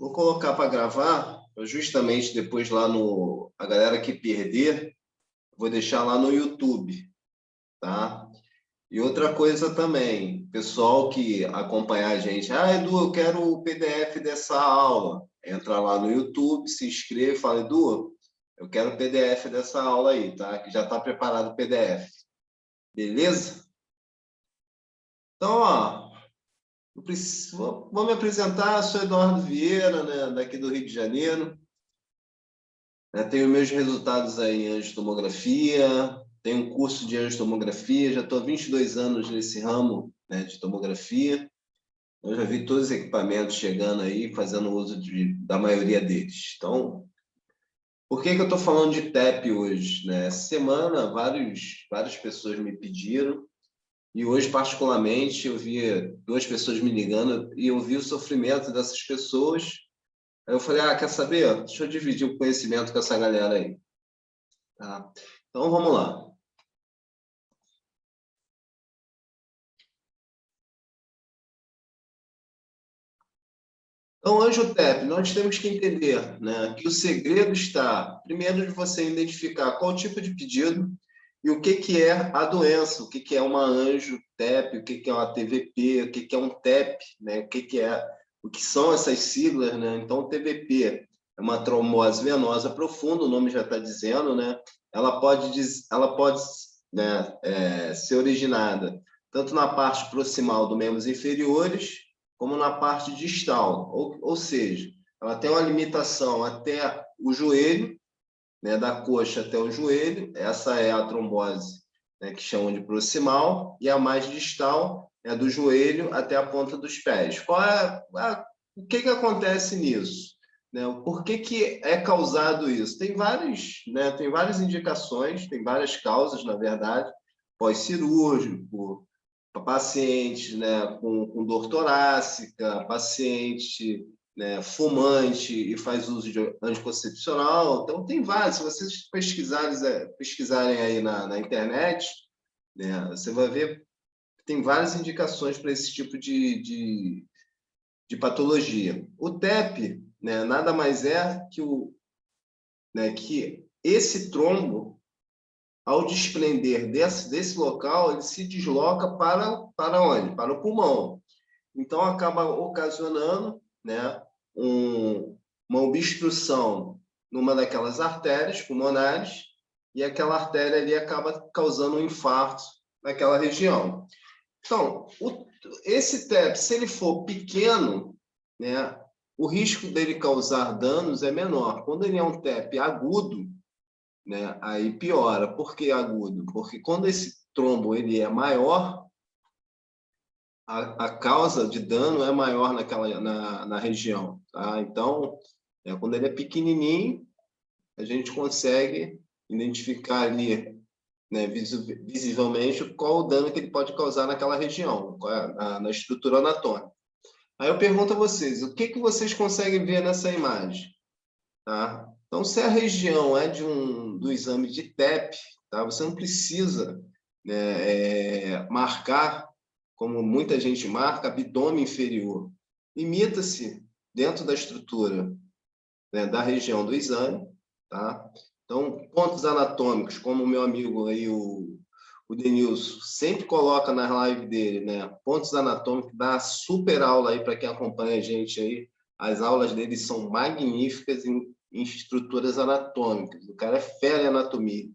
Vou colocar para gravar, justamente depois lá no... A galera que perder, vou deixar lá no YouTube, tá? E outra coisa também, pessoal que acompanhar a gente, Edu, eu quero o PDF dessa aula. Entra lá no YouTube, se inscreve e fala, Edu, eu quero o PDF dessa aula aí, tá? Que já está preparado o PDF. Beleza? Então, ó, vou me apresentar, sou Eduardo Vieira, né, daqui do Rio de Janeiro. Tenho meus resultados aí em angiotomografia, tenho um curso de angiotomografia, já estou há 22 anos nesse ramo, né, de tomografia. Eu já vi todos os equipamentos chegando aí, fazendo uso da maioria deles. Então, por que eu estou falando de TEP hoje, né? Essa semana, várias pessoas me pediram, e hoje, particularmente, eu vi duas pessoas me ligando e eu vi o sofrimento dessas pessoas. Aí eu falei, quer saber? Deixa eu dividir o conhecimento com essa galera aí. Tá? Então, vamos lá. Então, AngioTep, nós temos que entender, né, que o segredo está, primeiro, de você identificar qual tipo de pedido e o que é a doença, o que é uma AngioTep, o que é uma TVP, o que é um TEP, né, o que são essas siglas, né? Então, TVP é uma trombose venosa profunda, o nome já está dizendo, né? Ela pode né, ser originada tanto na parte proximal dos membros inferiores, como na parte distal, ou seja, ela tem uma limitação até o joelho, né, da coxa até o joelho, essa é a trombose, né, que chamam de proximal, e a mais distal é do joelho até a ponta dos pés. O que acontece nisso? Né? Por que é causado isso? Tem várias indicações, tem várias causas, na verdade, pós-cirúrgico, pacientes, né, com dor torácica, paciente, né, fumante e faz uso de anticoncepcional. Então, tem vários. Se vocês pesquisarem aí na internet, né, você vai ver que tem várias indicações para esse tipo de patologia. O TEP, né, nada mais é que esse trombo, ao desprender desse local, ele se desloca para onde? Para o pulmão. Então, acaba ocasionando, né, uma obstrução numa daquelas artérias pulmonares, e aquela artéria ali acaba causando um infarto naquela região. Então, esse TEP, se ele for pequeno, né, o risco dele causar danos é menor. Quando ele é um TEP agudo, né, aí piora. Por que agudo? Porque quando esse trombo ele é maior, a causa de dano é maior na região. Tá? Então, quando ele é pequenininho, a gente consegue identificar ali, né, visivelmente qual o dano que ele pode causar naquela região, na estrutura anatômica. Aí eu pergunto a vocês, o que vocês conseguem ver nessa imagem? Tá? Então, se a região é do exame de TEP, tá? Você não precisa, né, marcar, como muita gente marca, abdômen inferior. Limita-se dentro da estrutura, né, da região do exame. Tá? Então, pontos anatômicos, como o meu amigo aí, o Denilson, sempre coloca na live dele, né? Pontos anatômicos, dá super aula aí para quem acompanha a gente aí. As aulas dele são magníficas em estruturas anatômicas. O cara é fera em anatomia.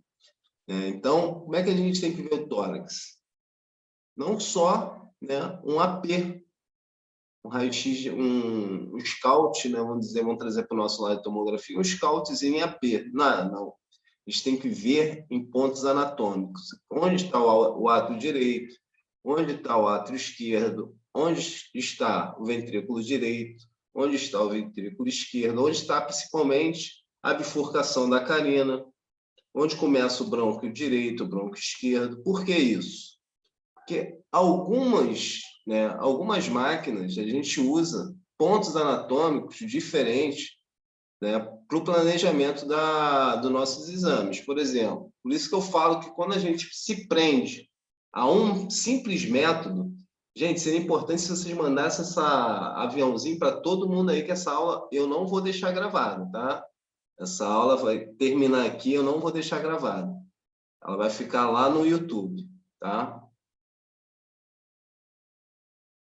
Né? Então, como é que a gente tem que ver o tórax? Não só, né, um AP, um raio-x, um scout, né, vamos trazer para o nosso lado de tomografia, um scoutzinho em AP. Não. A gente tem que ver em pontos anatômicos. Onde está o átrio direito, onde está o átrio esquerdo, onde está o ventrículo direito, onde está o ventrículo esquerdo, onde está principalmente a bifurcação da carina, onde começa o brônquio direito, o brônquio esquerdo. Por que isso? Porque algumas máquinas a gente usa pontos anatômicos diferentes, né, para o planejamento dos nossos exames. Por exemplo, por isso que eu falo que quando a gente se prende a um simples método, Gente, seria importante se vocês mandassem essa aviãozinho para todo mundo aí, que essa aula eu não vou deixar gravada, tá? Essa aula vai terminar aqui, eu não vou deixar gravada. Ela vai ficar lá no YouTube, tá?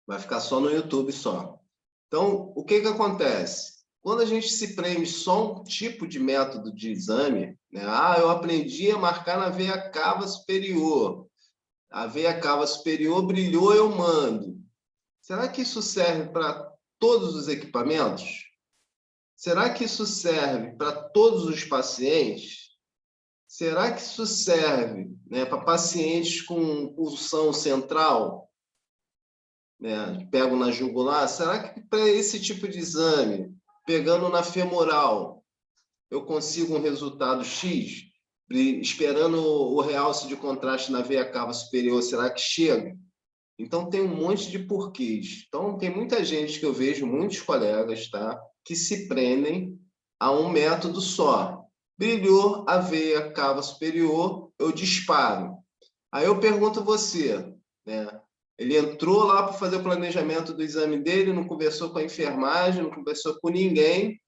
Vai ficar só no YouTube só. Então, o que que acontece? Quando a gente se prende só um tipo de método de exame, né? Ah, eu aprendi a marcar na veia cava superior. A veia cava superior brilhou, eu mando. Será que isso serve para todos os equipamentos? Será que isso serve para todos os pacientes? Será que isso serve, né, para pacientes com pulsão central, né, pego na jugular? Será que para esse tipo de exame, pegando na femoral, eu consigo um resultado X? Esperando o realce de contraste na veia cava superior, será que chega? Então, tem um monte de porquês. Então, tem muita gente que eu vejo, muitos colegas, tá, que se prendem a um método só. Brilhou a veia cava superior, eu disparo. Aí eu pergunto a você, né? Ele entrou lá para fazer o planejamento do exame dele, não conversou com a enfermagem, não conversou com ninguém.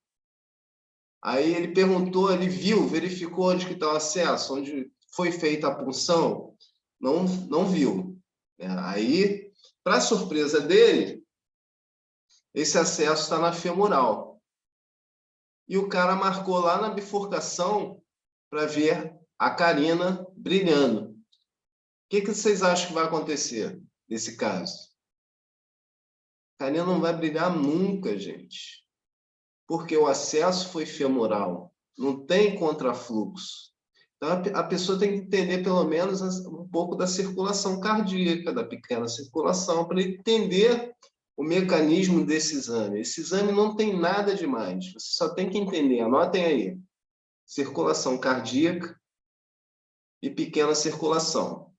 Aí ele perguntou, ele viu, verificou onde que está o acesso, onde foi feita a punção, não viu. Aí, para surpresa dele, esse acesso está na femoral. E o cara marcou lá na bifurcação para ver a carina brilhando. O que vocês acham que vai acontecer nesse caso? A carina não vai brilhar nunca, gente. Porque o acesso foi femoral. Não tem contrafluxo. Então, a pessoa tem que entender, pelo menos, um pouco da circulação cardíaca, da pequena circulação, para entender o mecanismo desse exame. Esse exame não tem nada demais. Você só tem que entender. Anotem aí. Circulação cardíaca e pequena circulação.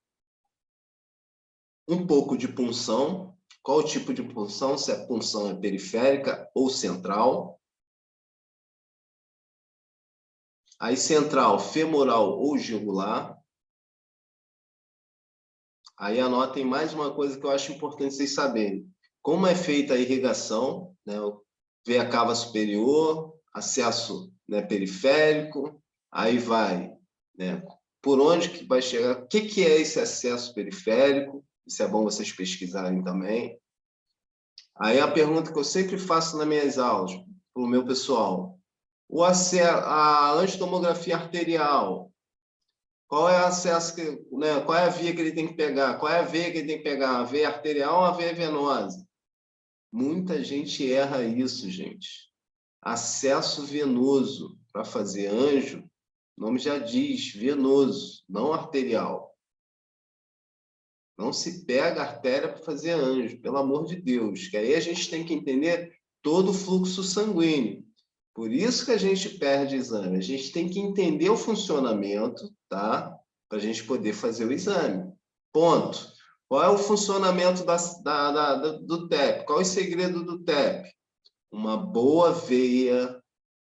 Um pouco de punção. Qual o tipo de punção? Se a punção é periférica ou central. Aí central, femoral ou jugular. Aí anotem mais uma coisa que eu acho importante vocês saberem. Como é feita a irrigação, né? Veia cava superior, acesso, né, periférico, aí vai, né? Por onde que vai chegar? O que é esse acesso periférico? Isso é bom vocês pesquisarem também. Aí a pergunta que eu sempre faço nas minhas aulas, para o meu pessoal. A angiotomografia arterial, qual é o acesso né, qual é a via que ele tem que pegar? Qual é a veia que ele tem que pegar? A veia arterial ou a veia venosa? Muita gente erra isso, gente. Acesso venoso para fazer anjo, o nome já diz, venoso, não arterial. Não se pega artéria para fazer anjo, pelo amor de Deus. Que aí a gente tem que entender todo o fluxo sanguíneo. Por isso que a gente perde exame. A gente tem que entender o funcionamento, tá? Para a gente poder fazer o exame. Ponto. Qual é o funcionamento do TEP? Qual é o segredo do TEP? Uma boa veia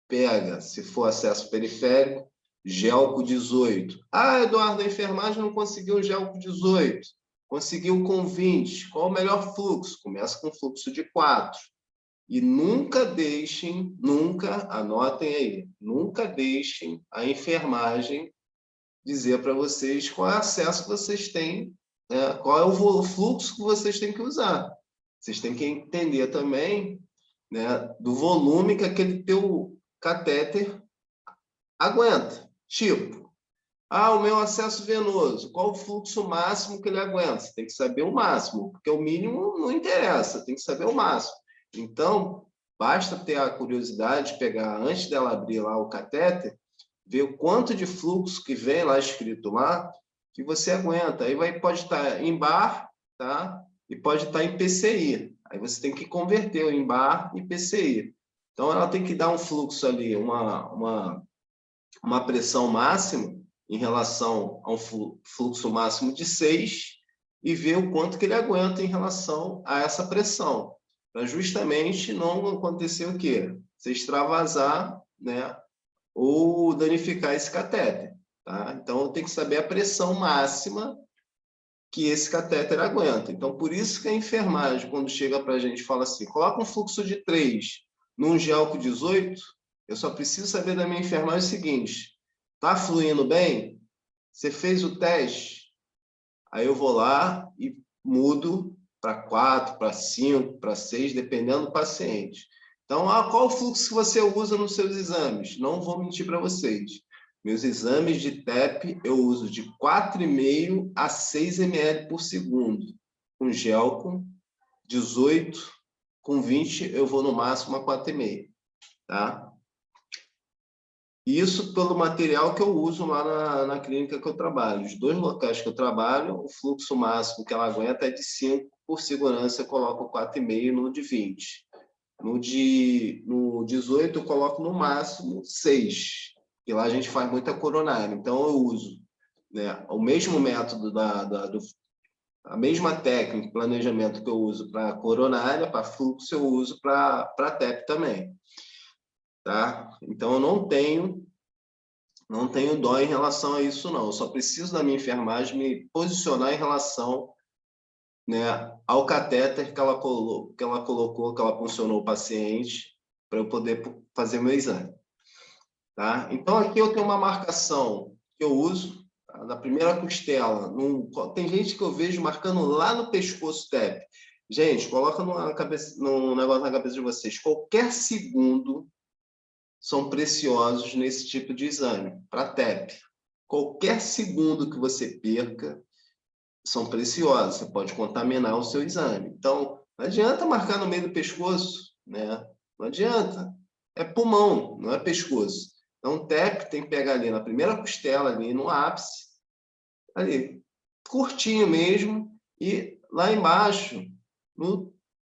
pega, se for acesso periférico, Gelco 18. Ah, Eduardo, a enfermagem não conseguiu o Gelco 18. Conseguiu com 20. Qual o melhor fluxo? Começa com fluxo de 4. E nunca deixem, nunca, anotem aí, nunca deixem a enfermagem dizer para vocês qual é o acesso que vocês têm, né? Qual é o fluxo que vocês têm que usar. Vocês têm que entender também, né, do volume que aquele teu catéter aguenta. Tipo, o meu acesso venoso, qual o fluxo máximo que ele aguenta? Você tem que saber o máximo, porque o mínimo não interessa, tem que saber o máximo. Então, basta ter a curiosidade de pegar, antes dela abrir lá o catéter, ver o quanto de fluxo que vem lá escrito lá, que você aguenta. Aí pode estar em bar, tá? E pode estar em PCI. Aí você tem que converter em bar e PCI. Então, ela tem que dar um fluxo ali, uma pressão máxima em relação a um fluxo máximo de 6 e ver o quanto que ele aguenta em relação a essa pressão, para justamente não acontecer o quê? Você extravasar, né, ou danificar esse catéter. Tá? Então, tem que saber a pressão máxima que esse catéter aguenta. Então, por isso que a enfermagem, quando chega para a gente, fala assim, coloca um fluxo de 3 num gel com 18, eu só preciso saber da minha enfermagem o seguinte, está fluindo bem? Você fez o teste? Aí eu vou lá e mudo para 4, para 5, para 6, dependendo do paciente. Então, qual o fluxo que você usa nos seus exames? Não vou mentir para vocês. Meus exames de TEP eu uso de 4,5 a 6 ml por segundo. Com gel com 18, com 20 eu vou no máximo a 4,5, tá? Isso pelo material que eu uso lá na clínica que eu trabalho. Os 2 locais que eu trabalho, o fluxo máximo que ela aguenta é de 5, por segurança eu coloco 4,5 no de 20. No 18 eu coloco no máximo 6, e lá a gente faz muita coronária. Então eu uso, né, o mesmo método, a mesma técnica, planejamento que eu uso para coronária, para fluxo, eu uso para TEP também. Tá? Então eu não tenho dó em relação a isso, não. Eu só preciso da minha enfermagem me posicionar em relação, né, ao catéter que ela colocou, que ela funcionou o paciente, para eu poder fazer meu exame. Tá? Então, aqui eu tenho uma marcação que eu uso, tá? Na primeira costela. Tem gente que eu vejo marcando lá no pescoço TEP. Gente, coloca num negócio na cabeça de vocês. Qualquer segundo são preciosos nesse tipo de exame, para TEP. Qualquer segundo que você perca são preciosos, você pode contaminar o seu exame. Então, não adianta marcar no meio do pescoço, né? Não adianta. É pulmão, não é pescoço. Então, TEP tem que pegar ali na primeira costela, ali no ápice, ali, curtinho mesmo, e lá embaixo,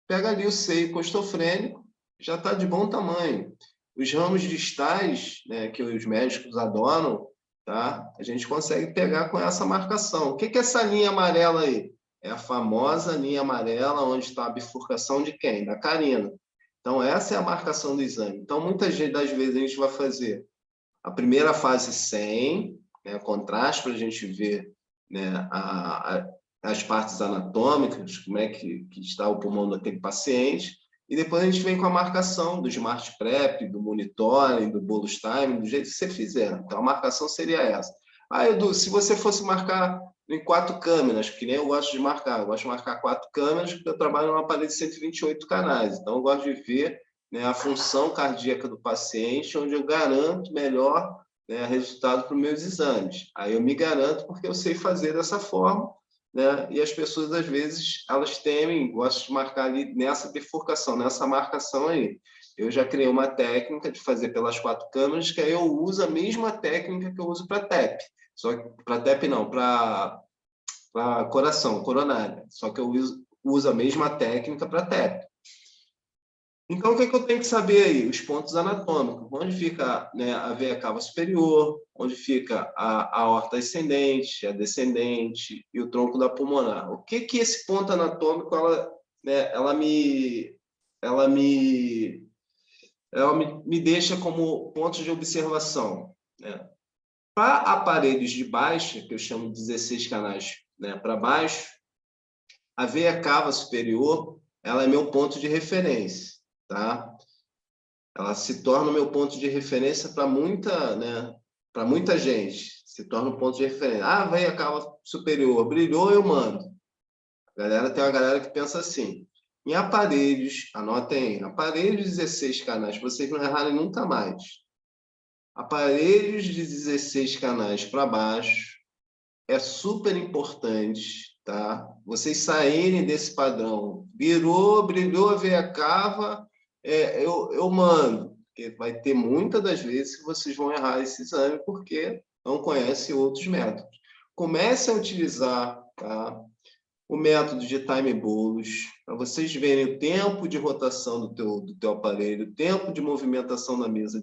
pega ali o seio costofrênico, já está de bom tamanho. Os ramos distais, né, que os médicos adoram, tá? A gente consegue pegar com essa marcação. O que é essa linha amarela aí? É a famosa linha amarela onde está a bifurcação de quem? Da carina. Então, essa é a marcação do exame. Então, muitas das vezes a gente vai fazer a primeira fase sem, né, contraste, para a gente ver, né, as partes anatômicas, como é que está o pulmão daquele paciente, e depois a gente vem com a marcação do Smart Prep, do monitoring, do bolus time, do jeito que você fizer. Então, a marcação seria essa. Edu, se você fosse marcar em 4 câmeras, que nem eu gosto de marcar, eu gosto de marcar 4 câmeras, porque eu trabalho numa parede de 128 canais, então eu gosto de ver, né, a função cardíaca do paciente, onde eu garanto melhor, né, resultado para os meus exames. Aí eu me garanto porque eu sei fazer dessa forma, né? E as pessoas, às vezes, elas temem, gostam de marcar ali nessa bifurcação, nessa marcação aí. Eu já criei uma técnica de fazer pelas 4 câmeras, que aí eu uso a mesma técnica que eu uso para TEP. Só que para TEP não, para coração, coronária. Só que eu uso a mesma técnica para TEP. Então, o que eu tenho que saber aí? Os pontos anatômicos. Onde fica, né, a veia cava superior, onde fica a aorta ascendente, a descendente e o tronco da pulmonar. O que esse ponto anatômico me deixa como pontos de observação, né? Para aparelhos de baixa, que eu chamo de 16 canais, né, para baixo, a veia cava superior, ela é meu ponto de referência, tá? Ela se torna o meu ponto de referência para muita, né, para muita gente. Se torna um ponto de referência. Ah, veia cava superior, brilhou, eu mando. Tem uma galera que pensa assim. Em aparelhos, anotem aí, aparelhos de 16 canais, para vocês não errarem nunca mais. Aparelhos de 16 canais para baixo é super importante, tá? Vocês saírem desse padrão. Virou, brilhou a veia cava, eu mando. Porque vai ter muitas das vezes que vocês vão errar esse exame porque não conhecem outros métodos. Comece a utilizar, tá, o método de time bolus, para vocês verem o tempo de rotação do teu aparelho, o tempo de movimentação da mesa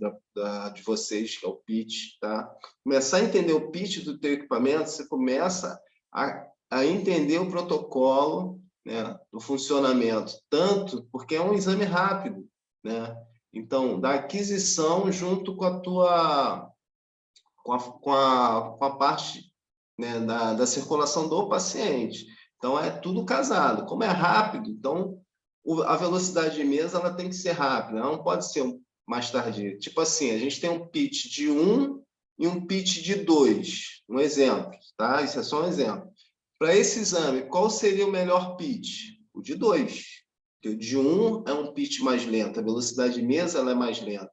de vocês, que é o pitch, tá? Começar a entender o pitch do teu equipamento, você começa a entender o protocolo, né, do funcionamento, tanto porque é um exame rápido, né? Então, da aquisição junto com a tua com a parte, né, da circulação do paciente. Então, é tudo casado. Como é rápido, então, a velocidade de mesa ela tem que ser rápida, ela não pode ser mais tardia. Tipo assim, a gente tem um pitch de 1 e um pitch de 2. Um exemplo, tá? Isso é só um exemplo. Para esse exame, qual seria o melhor pitch? O de 2. Porque o de 1 é um pitch mais lento, a velocidade de mesa ela é mais lenta.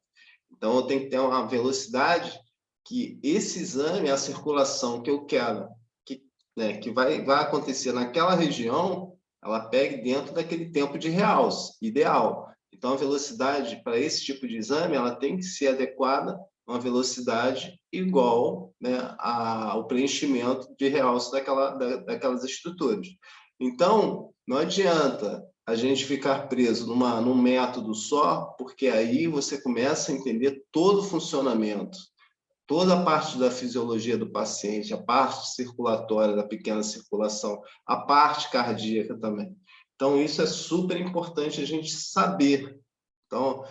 Então, eu tenho que ter uma velocidade que esse exame, a circulação que eu quero, que, né, que vai acontecer naquela região, ela pegue dentro daquele tempo de realce, ideal. Então, a velocidade para esse tipo de exame, ela tem que ser adequada a uma velocidade igual, né, ao preenchimento de realce daquelas estruturas. Então, não adianta a gente ficar preso num método só, porque aí você começa a entender todo o funcionamento, toda a parte da fisiologia do paciente, a parte circulatória da pequena circulação, a parte cardíaca também. Então, isso é super importante a gente saber. Então,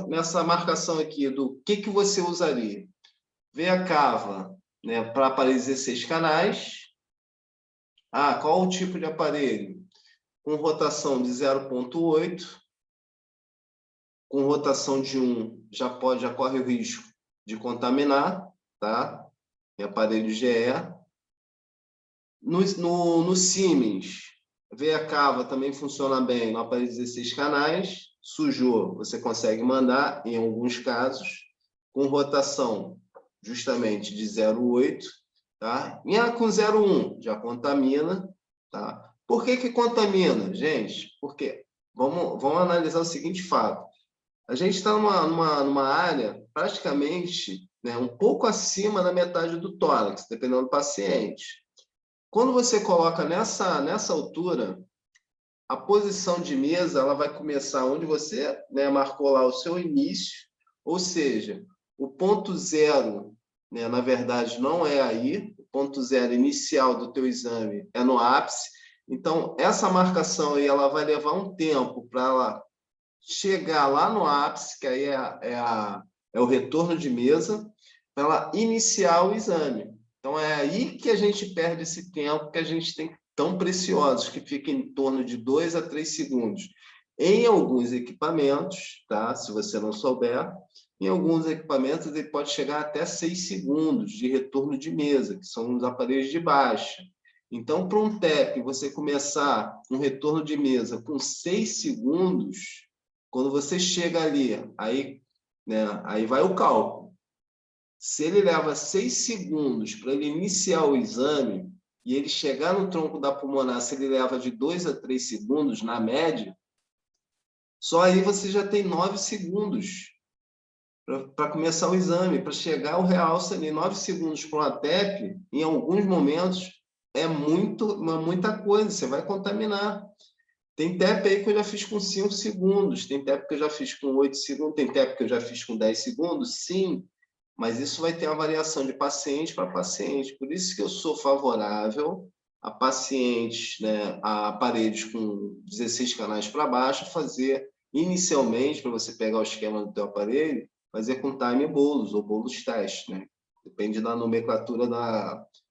nessa marcação aqui do que você usaria? Veia cava, né, para aparelhos 16 canais. Qual o tipo de aparelho? Com rotação de 0,8, com rotação de 1, já corre o risco de contaminar, tá? Em aparelho GE. No Siemens, veia cava também funciona bem no aparelho 16 canais. Sujou, você consegue mandar, em alguns casos, com rotação justamente de 0,8, tá? E com 0,1 já contamina, tá? Por que contamina, gente? Porque vamos analisar o seguinte fato. A gente está numa área praticamente, né, um pouco acima da metade do tórax, dependendo do paciente. Quando você coloca nessa altura, a posição de mesa ela vai começar onde você, né, marcou lá o seu início, ou seja, o ponto zero, né, na verdade, não é aí, o ponto zero inicial do teu exame é no ápice. Então, essa marcação aí ela vai levar um tempo para ela chegar lá no ápice, que aí é o retorno de mesa, para ela iniciar o exame. Então, é aí que a gente perde esse tempo que a gente tem tão preciosos, que fica em torno de 2 a 3 segundos. Em alguns equipamentos, tá? Se você não souber, em alguns equipamentos ele pode chegar até 6 segundos de retorno de mesa, que são os aparelhos de baixa. Então, para um TEP, você começar um retorno de mesa com 6 segundos, quando você chega ali, aí vai o cálculo. Se ele leva 6 segundos para ele iniciar o exame e ele chegar no tronco da pulmonar, se ele leva de 2 a 3 segundos, na média, só aí você já tem 9 segundos para começar o exame, para chegar ao realce ali. 9 segundos para uma TEP, em alguns momentos, é muita coisa, você vai contaminar. Tem TEP aí que eu já fiz com 5 segundos, tem TEP que eu já fiz com 8 segundos, tem TEP que eu já fiz com 10 segundos, sim, mas isso vai ter uma variação de paciente para paciente. Por isso que eu sou favorável a pacientes, né, a aparelhos com 16 canais para baixo, fazer inicialmente, para você pegar o esquema do teu aparelho, fazer com time bolos ou bolos teste, né? Depende da nomenclatura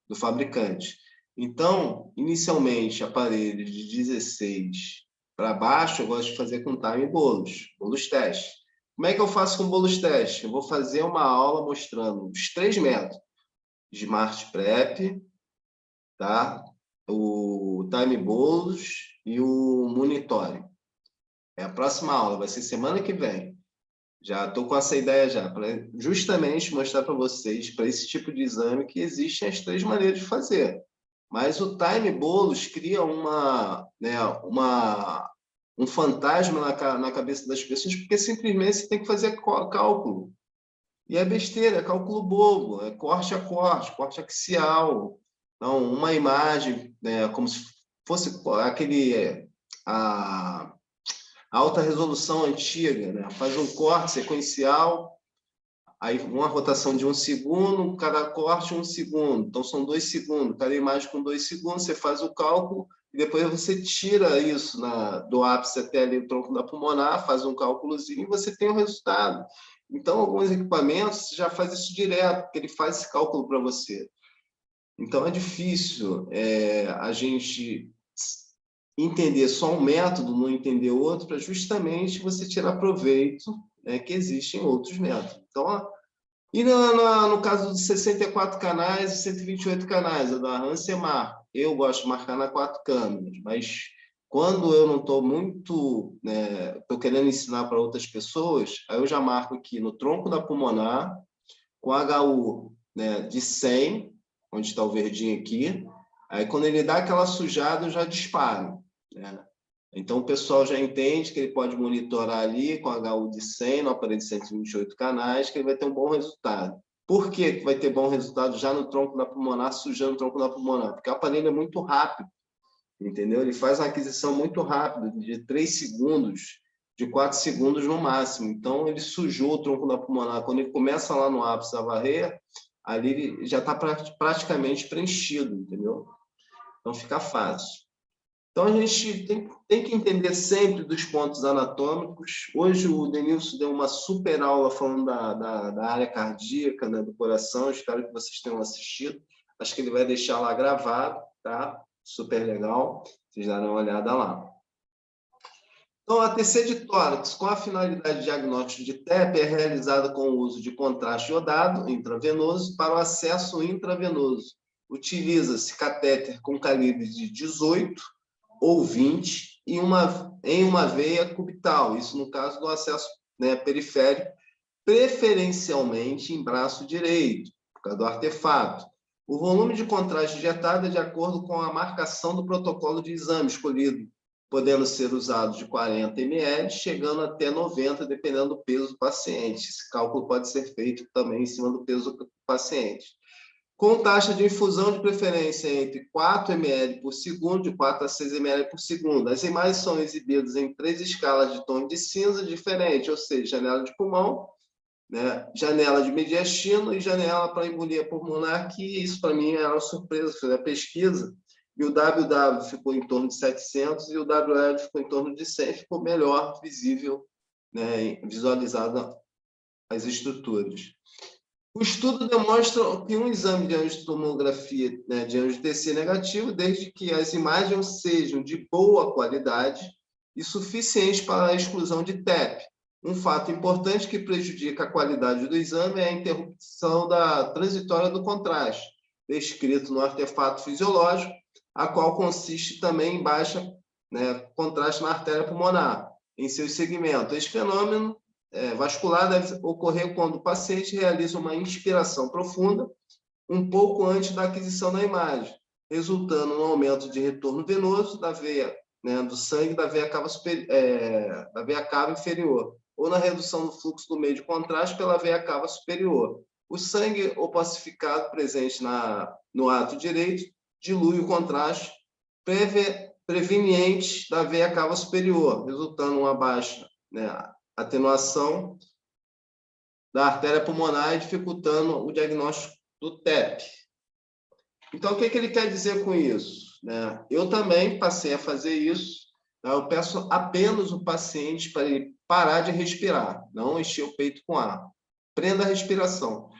do fabricante. Então, inicialmente, aparelhos de 16 para baixo, eu gosto de fazer com time bolos teste. Como é que eu faço com bolos teste? Eu vou fazer uma aula mostrando os 3 métodos: Smart Prep, tá? O time bolos e o monitoring. É a próxima aula, vai ser semana que vem. Já estou com essa ideia já, para justamente mostrar para vocês, para esse tipo de exame, que existem as 3 maneiras de fazer. Mas o time bolos cria um fantasma na cabeça das pessoas, porque simplesmente você tem que fazer cálculo. E é besteira, é cálculo bobo, é corte a corte axial. Então, uma imagem, né, como se fosse a alta resolução antiga, né? Faz um corte sequencial, aí uma rotação de 1 segundo, cada corte 1 segundo. Então, são 2 segundos. Cada imagem com 2 segundos, você faz o cálculo e depois você tira isso do ápice até ali o tronco da pulmonar, faz um cálculozinho e você tem o resultado. Então, alguns equipamentos já faz isso direto, porque ele faz esse cálculo para você. Então, é difícil a gente entender só um método, não entender outro, para justamente você tirar proveito, que existem outros métodos. Então, e no caso dos 64 canais e 128 canais, a da Hansemar, eu gosto de marcar na 4 câmeras, mas quando eu não estou muito, estou querendo ensinar para outras pessoas, aí eu já marco aqui no tronco da pulmonar, com HU, de 100, onde está o verdinho aqui, aí quando ele dá aquela sujada, eu já disparo, né? Então, o pessoal já entende que ele pode monitorar ali com HU de 100, no aparelho de 128 canais, que ele vai ter um bom resultado. Por que vai ter bom resultado já no tronco da pulmonar, sujando o tronco da pulmonar? Porque o aparelho é muito rápido, entendeu? Ele faz uma aquisição muito rápida, de 3 segundos, de 4 segundos no máximo. Então, ele sujou o tronco da pulmonar. Quando ele começa lá no ápice da barreira, ali ele já está praticamente preenchido, entendeu? Então, fica fácil. Então, a gente tem que entender sempre dos pontos anatômicos. Hoje, o Denilson deu uma super aula falando da área cardíaca, né, do coração. Espero que vocês tenham assistido. Acho que ele vai deixar lá gravado, tá? Super legal. Vocês darão uma olhada lá. Então, a TC de tórax, com a finalidade diagnóstica de TEP, é realizada com o uso de contraste iodado intravenoso para o acesso intravenoso. Utiliza-se catéter com calibre de 18 ou 20 em uma veia cubital, isso no caso do acesso, periférico, preferencialmente em braço direito, por causa do artefato. O volume de contraste injetado é de acordo com a marcação do protocolo de exame escolhido, podendo ser usado de 40 ml, chegando até 90, dependendo do peso do paciente. Esse cálculo pode ser feito também em cima do peso do paciente. Com taxa de infusão de preferência entre 4 ml por segundo, de 4 a 6 ml por segundo. As imagens são exibidas em 3 escalas de tom de cinza diferentes, ou seja, janela de pulmão, janela de mediastino e janela para embolia pulmonar, que isso para mim era uma surpresa, foi a pesquisa, e o WW ficou em torno de 700 e o WL ficou em torno de 100, ficou melhor visível, visualizada as estruturas. O estudo demonstra que um exame de angiotomografia, de angio-TC negativo, desde que as imagens sejam de boa qualidade e suficientes para a exclusão de TEP. Um fato importante que prejudica a qualidade do exame é a interrupção da transitória do contraste, descrito no artefato fisiológico, a qual consiste também em baixa, contraste na artéria pulmonar, em seus segmentos. Esse fenômeno vascular deve ocorrer quando o paciente realiza uma inspiração profunda um pouco antes da aquisição da imagem, resultando no aumento de retorno venoso da veia, do sangue da veia cava inferior, ou na redução do fluxo do meio de contraste pela veia cava superior. O sangue opacificado presente no ato direito dilui o contraste preveniente da veia cava superior, resultando em uma baixa, atenuação da artéria pulmonar, dificultando o diagnóstico do TEP. Então, o que ele quer dizer com isso? Eu também passei a fazer isso. Eu peço apenas o paciente para ele parar de respirar, não encher o peito com ar. Prenda a respiração.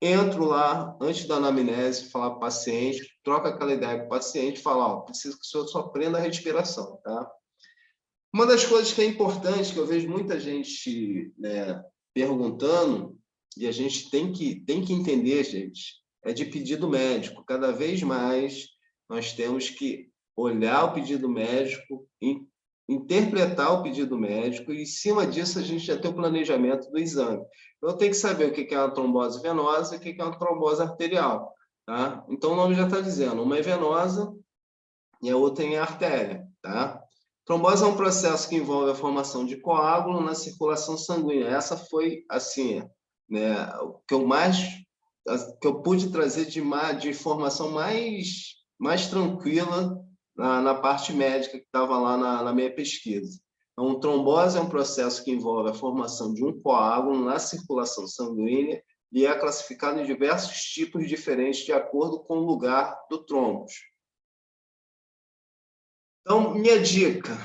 Entro lá, antes da anamnese, falar para o paciente, troca aquela ideia com o paciente, fala, preciso que o senhor só prenda a respiração, tá? Uma das coisas que é importante, que eu vejo muita gente perguntando, e a gente tem que entender, gente, é de pedido médico. Cada vez mais nós temos que olhar o pedido médico, interpretar o pedido médico, e em cima disso a gente já tem o planejamento do exame. Então, tem que saber o que é uma trombose venosa e o que é uma trombose arterial. Tá? Então, o nome já está dizendo, uma é venosa e a outra é em artéria. Tá? Trombose é um processo que envolve a formação de coágulo na circulação sanguínea. Essa foi, assim, o que eu pude trazer de informação mais tranquila na parte médica que estava lá na minha pesquisa. Então, trombose é um processo que envolve a formação de um coágulo na circulação sanguínea e é classificado em diversos tipos diferentes de acordo com o lugar do trombos. Então, minha dica,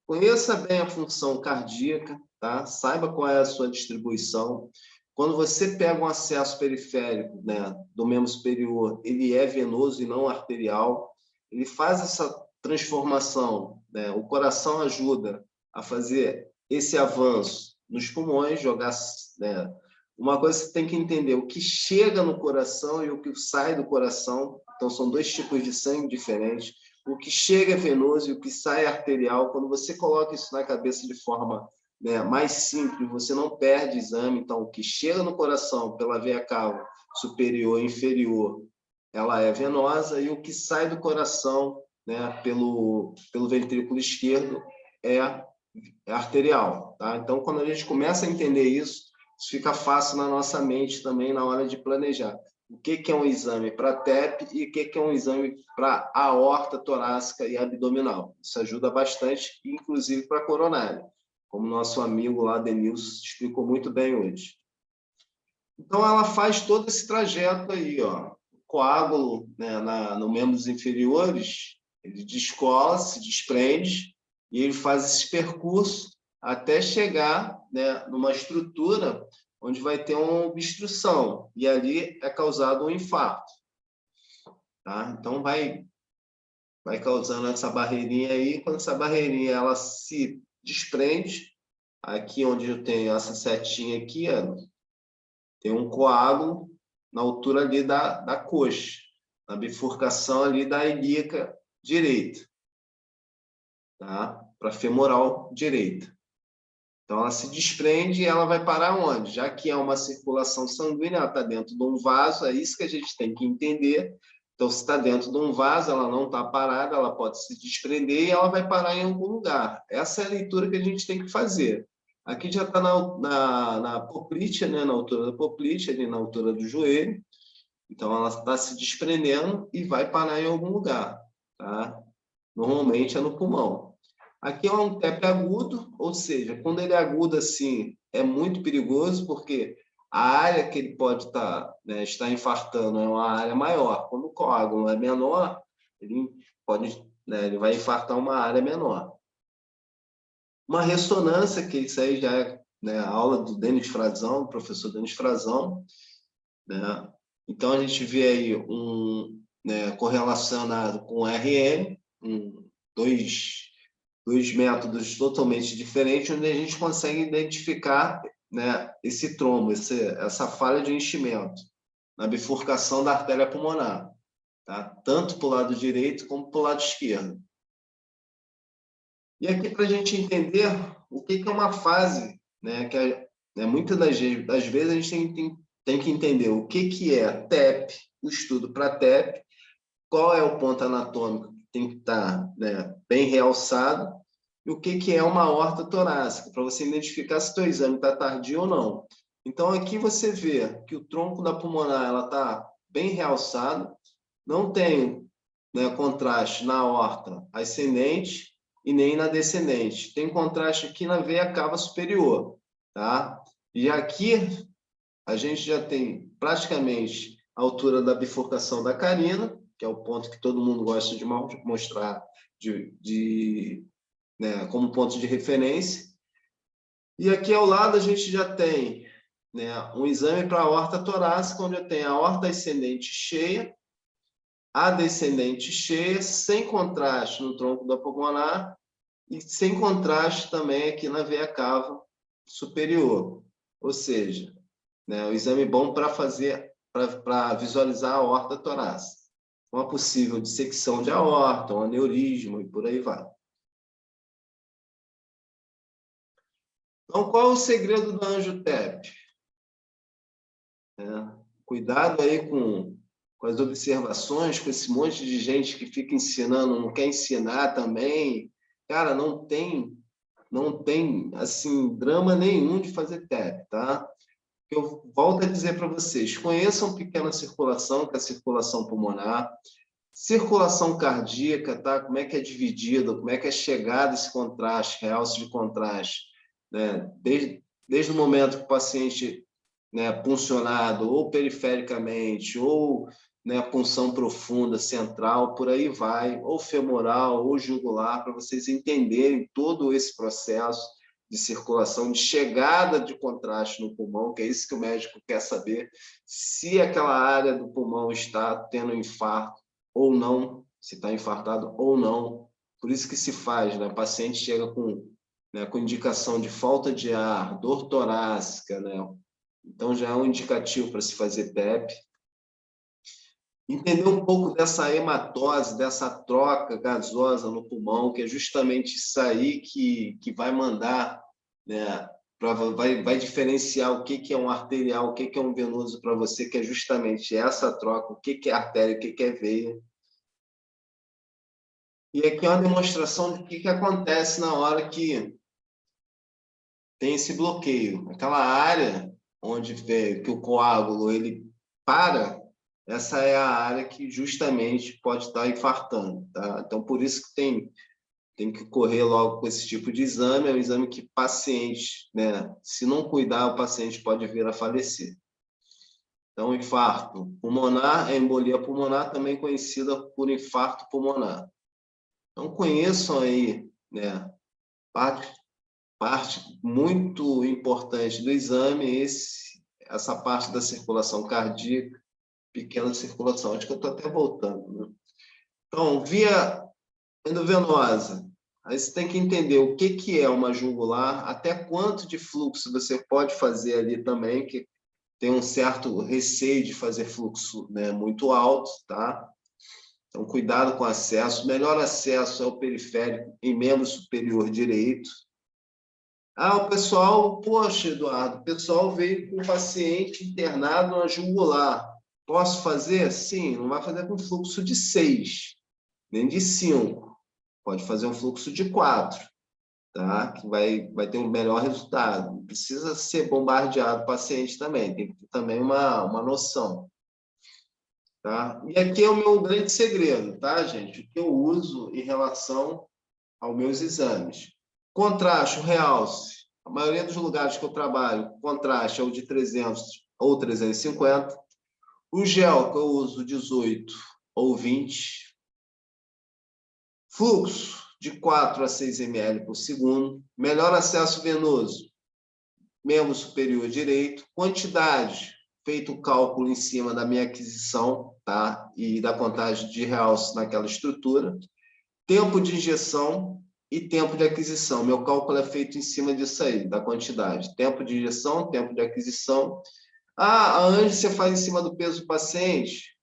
conheça bem a função cardíaca, tá? Saiba qual é a sua distribuição. Quando você pega um acesso periférico, né, do membro superior, ele é venoso e não arterial. Ele faz essa transformação, né? O coração ajuda a fazer esse avanço nos pulmões, jogar, né? Uma coisa que você tem que entender, o que chega no coração e o que sai do coração, então são dois tipos de sangue diferentes. O que chega é venoso e o que sai é arterial. Quando você coloca isso na cabeça de forma, né, mais simples, você não perde exame. Então, o que chega no coração pela veia cava superior e inferior, ela é venosa, e o que sai do coração, né, pelo ventrículo esquerdo é arterial. Tá? Então, quando a gente começa a entender isso, isso fica fácil na nossa mente também na hora de planejar. O que é um exame para TEP e o que é um exame para aorta torácica e abdominal. Isso ajuda bastante, inclusive para coronária, como nosso amigo lá, Denilson, explicou muito bem hoje. Então, ela faz todo esse trajeto aí, ó. O coágulo, né, no membros inferiores, ele descola, se desprende, e ele faz esse percurso até chegar, né, numa estrutura onde vai ter uma obstrução, e ali é causado um infarto. Tá? Então, vai causando essa barreirinha aí. Quando essa barreirinha ela se desprende, aqui onde eu tenho essa setinha aqui, ó, tem um coágulo na altura ali da coxa, na bifurcação ali da ilíaca direita, tá? Para femoral direita. Então, ela se desprende e ela vai parar onde? Já que é uma circulação sanguínea, ela está dentro de um vaso, é isso que a gente tem que entender. Então, se está dentro de um vaso, ela não está parada, ela pode se desprender e ela vai parar em algum lugar. Essa é a leitura que a gente tem que fazer. Aqui já está na poplite, né? Na altura da poplite, ali na altura do joelho. Então, ela está se desprendendo e vai parar em algum lugar. Tá? Normalmente é no pulmão. Aqui é um TEP agudo, ou seja, quando ele é agudo assim, é muito perigoso, porque a área que ele pode estar infartando é uma área maior. Quando o coágulo é menor, ele pode, né, ele vai infartar uma área menor. Uma ressonância, que isso aí já é, né, a aula do Denis Frazão, do professor Denis Frazão, né? Então, a gente vê aí né, correlacionado com RM, dois métodos totalmente diferentes, onde a gente consegue identificar, né, esse trombo, essa falha de enchimento na bifurcação da artéria pulmonar, tá? Tanto para o lado direito como para o lado esquerdo. E aqui, para a gente entender o que é uma fase, né, muitas das vezes a gente tem que entender o que é TEP, o estudo para TEP, qual é o ponto anatômico que tem que estar, né, bem realçado, e o que é uma aorta torácica, para você identificar se o teu exame está tardio ou não. Então, aqui você vê que o tronco da pulmonar está bem realçado, não tem, né, contraste na aorta ascendente e nem na descendente. Tem contraste aqui na veia cava superior. Tá? E aqui a gente já tem praticamente a altura da bifurcação da carina, que é o ponto que todo mundo gosta de mostrar né, como ponto de referência. E aqui ao lado a gente já tem, né, um exame para a aorta torácica, onde eu tenho a aorta ascendente cheia, a descendente cheia, sem contraste no tronco da pulmonar e sem contraste também aqui na veia cava superior. Ou seja, né, o exame bom para visualizar a aorta torácica. Uma possível dissecção de aorta, um aneurisma e por aí vai. Então, qual é o segredo do AngioTEP? Cuidado aí com as observações, com esse monte de gente que fica ensinando, não quer ensinar também. Cara, não tem assim, drama nenhum de fazer TEP, tá? Eu volto a dizer para vocês, conheçam pequena circulação, que é a circulação pulmonar, circulação cardíaca, tá? Como é que é dividido, como é que é chegado esse contraste, realce de contraste, né? Desde o momento que o paciente, né, puncionado ou perifericamente, ou, né, punção profunda, central, por aí vai, ou femoral, ou jugular, para vocês entenderem todo esse processo de circulação, de chegada de contraste no pulmão, que é isso que o médico quer saber, se aquela área do pulmão está tendo infarto ou não, se está infartado ou não. Por isso que se faz, né? O paciente chega com, né, com indicação de falta de ar, dor torácica, né? Então já é um indicativo para se fazer PEP. Entender um pouco dessa hematose, dessa troca gasosa no pulmão, que é justamente isso aí que vai mandar, né, vai diferenciar o que é um arterial, o que é um venoso para você, que é justamente essa troca, o que é artéria, o que é veia. E aqui é uma demonstração do que acontece na hora que tem esse bloqueio. Aquela área onde que o coágulo ele para, essa é a área que justamente pode estar infartando. Tá? Então, por isso que tem que correr logo com esse tipo de exame. É um exame que paciente, né, se não cuidar, o paciente pode vir a falecer. Então, infarto pulmonar é embolia pulmonar, também conhecida por infarto pulmonar. Então, conheçam aí, né, parte muito importante do exame, essa parte da circulação cardíaca, pequena circulação. Acho que eu estou até voltando. Né? Então, via endovenosa, aí você tem que entender o que é uma jugular, até quanto de fluxo você pode fazer ali também, que tem um certo receio de fazer fluxo, né, muito alto, tá? Então, cuidado com o acesso. Melhor acesso é o periférico em membro superior direito. Ah, o pessoal, poxa, Eduardo, o pessoal veio com um paciente internado na jugular. Posso fazer? Sim, não vai fazer com fluxo de 6, nem de 5. Pode fazer um fluxo de 4, tá? Que vai ter um melhor resultado. Não precisa ser bombardeado o paciente também, tem que ter também uma noção. Tá? E aqui é o meu grande segredo, tá, gente? O que eu uso em relação aos meus exames. Contraste, o realce. A maioria dos lugares que eu trabalho, contraste é o de 300 ou 350. O gel que eu uso 18 ou 20. Fluxo de 4 a 6 ml por segundo. Melhor acesso venoso, membro superior direito. Quantidade, feito o cálculo em cima da minha aquisição, tá? E da contagem de realce naquela estrutura. Tempo de injeção e tempo de aquisição. Meu cálculo é feito em cima disso aí, da quantidade. Tempo de injeção, tempo de aquisição. Ah, a Ange você faz em cima do peso do paciente?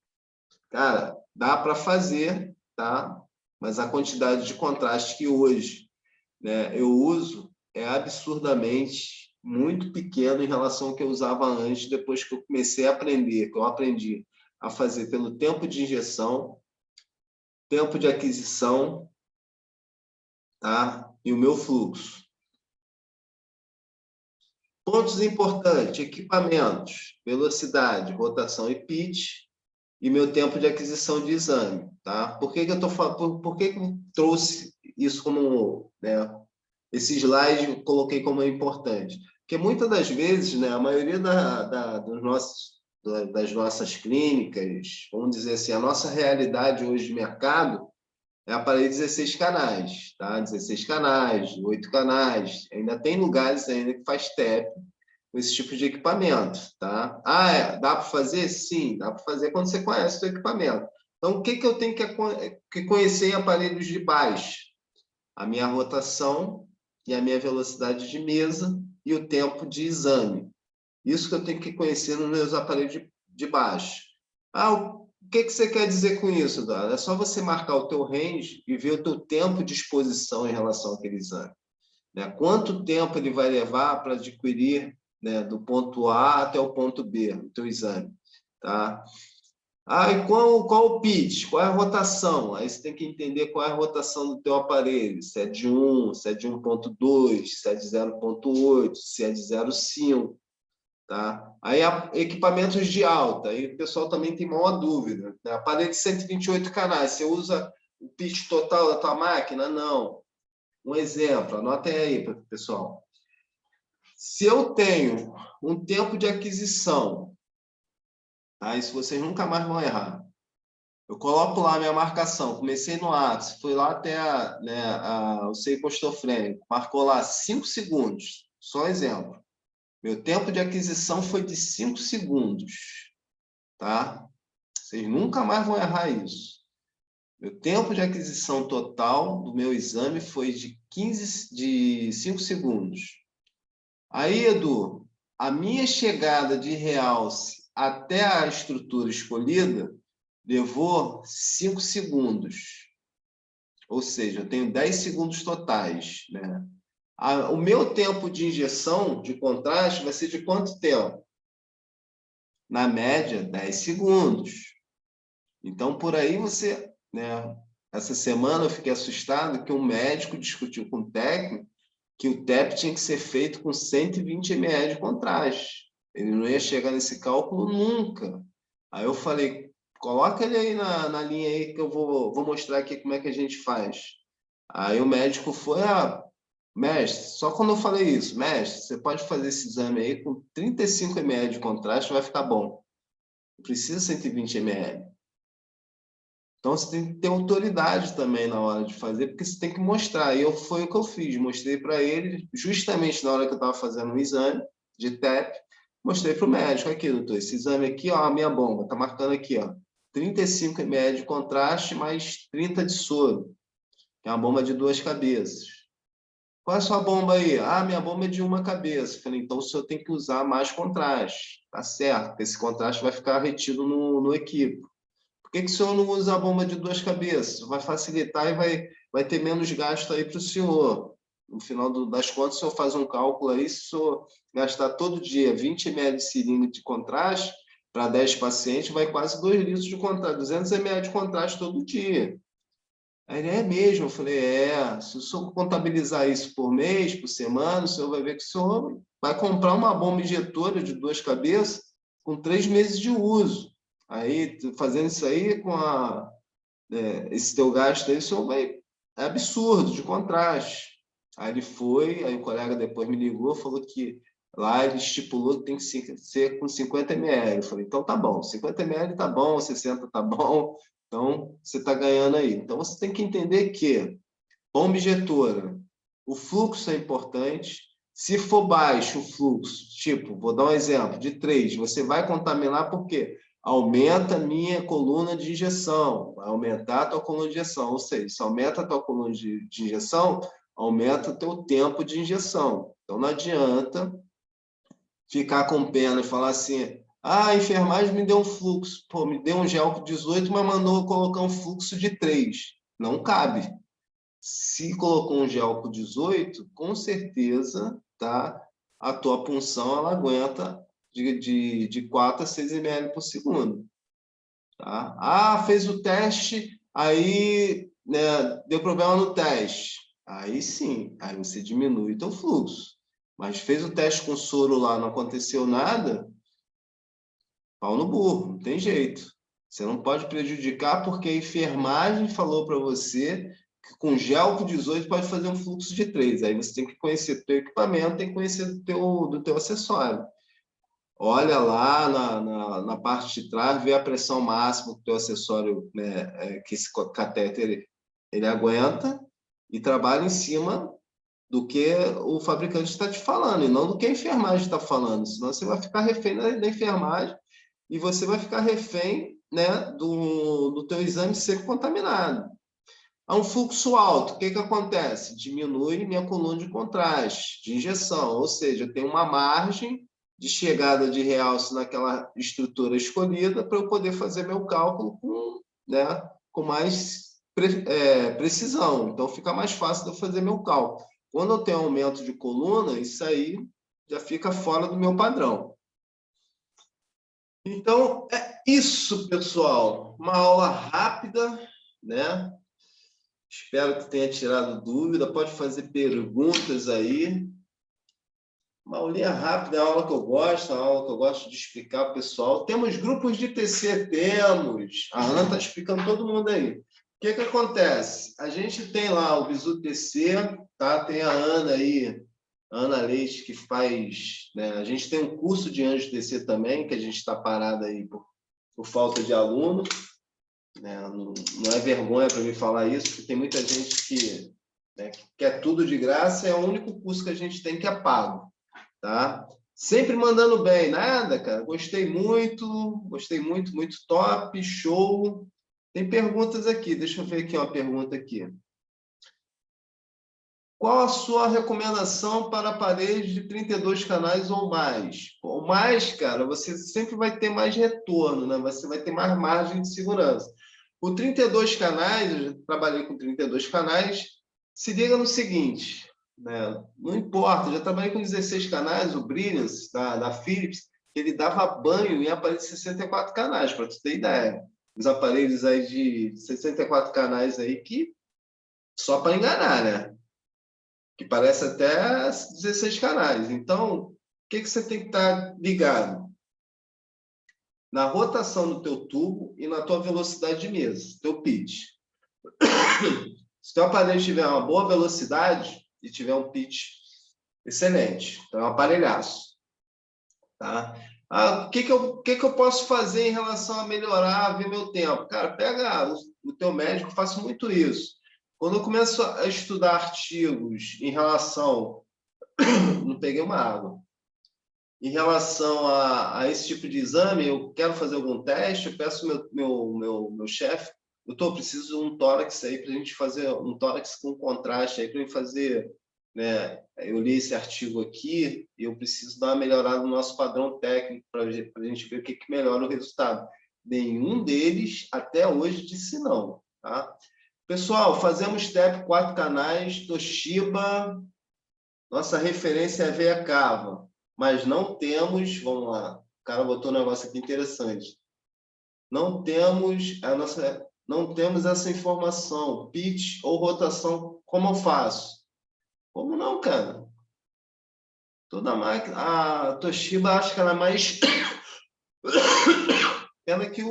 Cara, dá para fazer, tá? Mas a quantidade de contraste que hoje, né, eu uso é absurdamente muito pequeno em relação ao que eu usava antes, depois que eu comecei a aprender, que eu aprendi a fazer pelo tempo de injeção, tempo de aquisição, tá? E o meu fluxo. Pontos importantes, equipamentos, velocidade, rotação e pitch, e meu tempo de aquisição de exame, tá? Por que eu tô falando, por que eu trouxe isso como, né, esse slide eu coloquei como importante? Porque muitas das vezes, né, a maioria das nossas clínicas, vamos dizer assim, a nossa realidade hoje de mercado é aparelho 16 canais, tá? 16 canais, 8 canais. Ainda tem lugares ainda que faz TEP com esse tipo de equipamento, tá? Ah, dá para fazer? Sim, dá para fazer quando você conhece o equipamento. Então, o que eu tenho que conhecer em aparelhos de baixo? A minha rotação e a minha velocidade de mesa e o tempo de exame. Isso que eu tenho que conhecer nos meus aparelhos de baixo. Ah, o que você quer dizer com isso, Eduardo? É só você marcar o teu range e ver o teu tempo de exposição em relação àquele exame. Né? Quanto tempo ele vai levar para adquirir, né, do ponto A até o ponto B, o teu exame. Tá? Ah, e qual o pitch? Qual é a rotação? Aí você tem que entender qual é a rotação do teu aparelho. Se é de 1, se é de 1.2, se é de 0.8, se é de 0.5. Tá? Aí, equipamentos de alta. Aí o pessoal também tem maior dúvida. Né? Aparelho de 128 canais. Você usa o pitch total da tua máquina? Não. Um exemplo, anotem aí, pessoal. Se eu tenho um tempo de aquisição, tá? Isso vocês nunca mais vão errar. Eu coloco lá a minha marcação, comecei no ápice, fui lá até o seio costofrênico, marcou lá 5 segundos, só um exemplo. Meu tempo de aquisição foi de 5 segundos, tá? Vocês nunca mais vão errar isso. Meu tempo de aquisição total do meu exame foi de 5 segundos. Aí, Edu, a minha chegada de realce até a estrutura escolhida levou 5 segundos. Ou seja, eu tenho 10 segundos totais, né? O meu tempo de injeção de contraste vai ser de quanto tempo? Na média, 10 segundos. Então, por aí você, né? Essa semana eu fiquei assustado que um médico discutiu com o técnico que o TEP tinha que ser feito com 120 ml de contraste. Ele não ia chegar nesse cálculo nunca. Aí eu falei, coloca ele aí na linha aí que eu vou mostrar aqui como é que a gente faz. Aí o médico foi, mestre, só quando eu falei isso, mestre, você pode fazer esse exame aí com 35 ml de contraste, vai ficar bom. Não precisa 120 ml. Então, você tem que ter autoridade também na hora de fazer, porque você tem que mostrar. E foi o que eu fiz. Mostrei para ele, justamente na hora que eu estava fazendo um exame de TEP, mostrei para o médico aqui, doutor, esse exame aqui, ó, a minha bomba, está marcando aqui, ó, 35 ml de contraste mais 30 de soro, que é uma bomba de 2 cabeças. Qual é a sua bomba aí? Ah, minha bomba é de uma cabeça. Falei, então o senhor tem que usar mais contraste. Tá certo, porque esse contraste vai ficar retido no equipo. Por que o senhor não usa a bomba de 2 cabeças? Vai facilitar e vai ter menos gasto aí para o senhor. No final das contas, o senhor faz um cálculo aí, se o senhor gastar todo dia 20 ml de seringa de contraste para 10 pacientes, vai quase 2 litros de contraste, 200 ml de contraste todo dia. Aí ele, é mesmo? Eu falei, se o senhor contabilizar isso por mês, por semana, o senhor vai ver que o senhor vai comprar uma bomba injetora de 2 cabeças com 3 meses de uso. Aí, fazendo isso aí, esse teu gasto aí, o senhor vai... É absurdo, de contraste. Aí ele foi, aí o colega depois me ligou, falou que lá ele estipulou que tem que ser com 50 ml. Eu falei, então tá bom, 50 ml tá bom, 60 tá bom, então você está ganhando aí. Então você tem que entender que bomba injetora, o fluxo é importante. Se for baixo o fluxo, tipo, vou dar um exemplo, de 3, você vai contaminar por quê? Aumenta a minha coluna de injeção, vai aumentar a tua coluna de injeção. Ou seja, se aumenta a tua coluna de injeção, aumenta o teu tempo de injeção. Então, não adianta ficar com pena e falar assim, a enfermagem me deu um fluxo, pô, me deu um gel com 18, mas mandou colocar um fluxo de 3. Não cabe. Se colocou um gel com 18, com certeza, tá? A tua punção ela aguenta de 4 a 6 ml por segundo. Tá? Fez o teste, aí né, deu problema no teste. Aí sim, aí você diminui o teu fluxo. Mas fez o teste com soro lá, não aconteceu nada, pau no burro, não tem jeito. Você não pode prejudicar porque a enfermagem falou para você que com gel com 18 pode fazer um fluxo de 3. Aí você tem que conhecer do teu equipamento, tem que conhecer do teu acessório. Olha lá na parte de trás, vê a pressão máxima que o teu acessório, né, que esse catéter ele aguenta e trabalha em cima do que o fabricante está te falando, e não do que a enfermagem está falando. Senão você vai ficar refém da enfermagem e você vai ficar refém, né, do teu exame ser contaminado. Há um fluxo alto, o que acontece? Diminui minha coluna de contraste, de injeção, ou seja, eu tenho uma margem de chegada de realce naquela estrutura escolhida para eu poder fazer meu cálculo com mais precisão. Então, fica mais fácil de eu fazer meu cálculo. Quando eu tenho aumento de coluna, isso aí já fica fora do meu padrão. Então, é isso, pessoal. Uma aula rápida, né? Espero que tenha tirado dúvida. Pode fazer perguntas aí. Uma aulinha rápida é a aula que eu gosto, a aula que eu gosto de explicar para o pessoal. Temos grupos de TC? Temos. A Ana está explicando todo mundo aí. O que acontece? A gente tem lá o Bizu TC, tá? Tem a Ana aí, a Ana Leite, que faz... né? A gente tem um curso de anjo TC também, que a gente está parado aí por falta de aluno. né? Não é vergonha para mim falar isso, porque tem muita gente que, né, que quer tudo de graça, é o único curso que a gente tem que é pago, tá? Sempre mandando bem, nada, cara. Gostei muito, muito top, show. Tem perguntas aqui, deixa eu ver aqui uma pergunta aqui. Qual a sua recomendação para aparelhos de 32 canais ou mais? Ou mais, cara, você sempre vai ter mais retorno, né? Você vai ter mais margem de segurança. O 32 canais, eu já trabalhei com 32 canais, se liga no seguinte, né? Não importa, eu já trabalhei com 16 canais, o Brilliance, da Philips, ele dava banho em aparelhos de 64 canais, para tu ter ideia. Os aparelhos aí de 64 canais aí que só para enganar, né? Que parece até 16 canais. Então, o que você tem que estar ligado? Na rotação do teu tubo e na tua velocidade de mesa, teu pitch. Se teu aparelho tiver uma boa velocidade e tiver um pitch excelente, então é um aparelhaço. Tá? O que eu posso fazer em relação a melhorar, ver meu tempo? Cara, pega o teu médico, faço muito isso. Quando eu começo a estudar artigos em relação... Não peguei uma água. Em relação a esse tipo de exame, eu quero fazer algum teste, eu peço meu chefe, doutor, preciso de um tórax aí para a gente fazer um tórax com contraste aí para gente fazer, né? Eu li esse artigo aqui e eu preciso dar uma melhorada no nosso padrão técnico para a gente ver o que melhora o resultado. Nenhum deles até hoje disse não, tá? Pessoal, fazemos TEP 4 canais, Toshiba, nossa referência é a Veia Cava, mas não temos, vamos lá, o cara botou um negócio aqui interessante. Não temos não temos essa informação, pitch ou rotação, como eu faço? Como não, cara? Toda máquina, a Toshiba acho que ela é mais pena que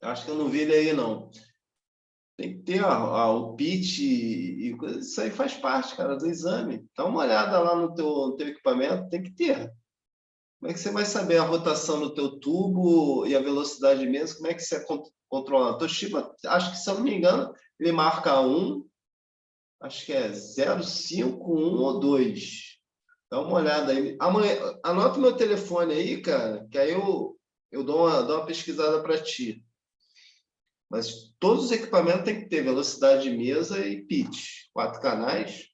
acho que eu não vi ele aí não. Tem que ter o pitch e isso aí faz parte, cara, do exame. Dá uma olhada lá no teu equipamento, tem que ter. Como é que você vai saber a rotação do teu tubo e a velocidade mesmo? Como é que você controla? Toshiba, acho que, se eu não me engano, ele marca 1, acho que é 051 ou 2. Dá uma olhada aí. Amanhã, anota o meu telefone aí, cara, que aí eu dou uma pesquisada para ti. Mas todos os equipamentos têm que ter velocidade de mesa e pitch. 4 canais.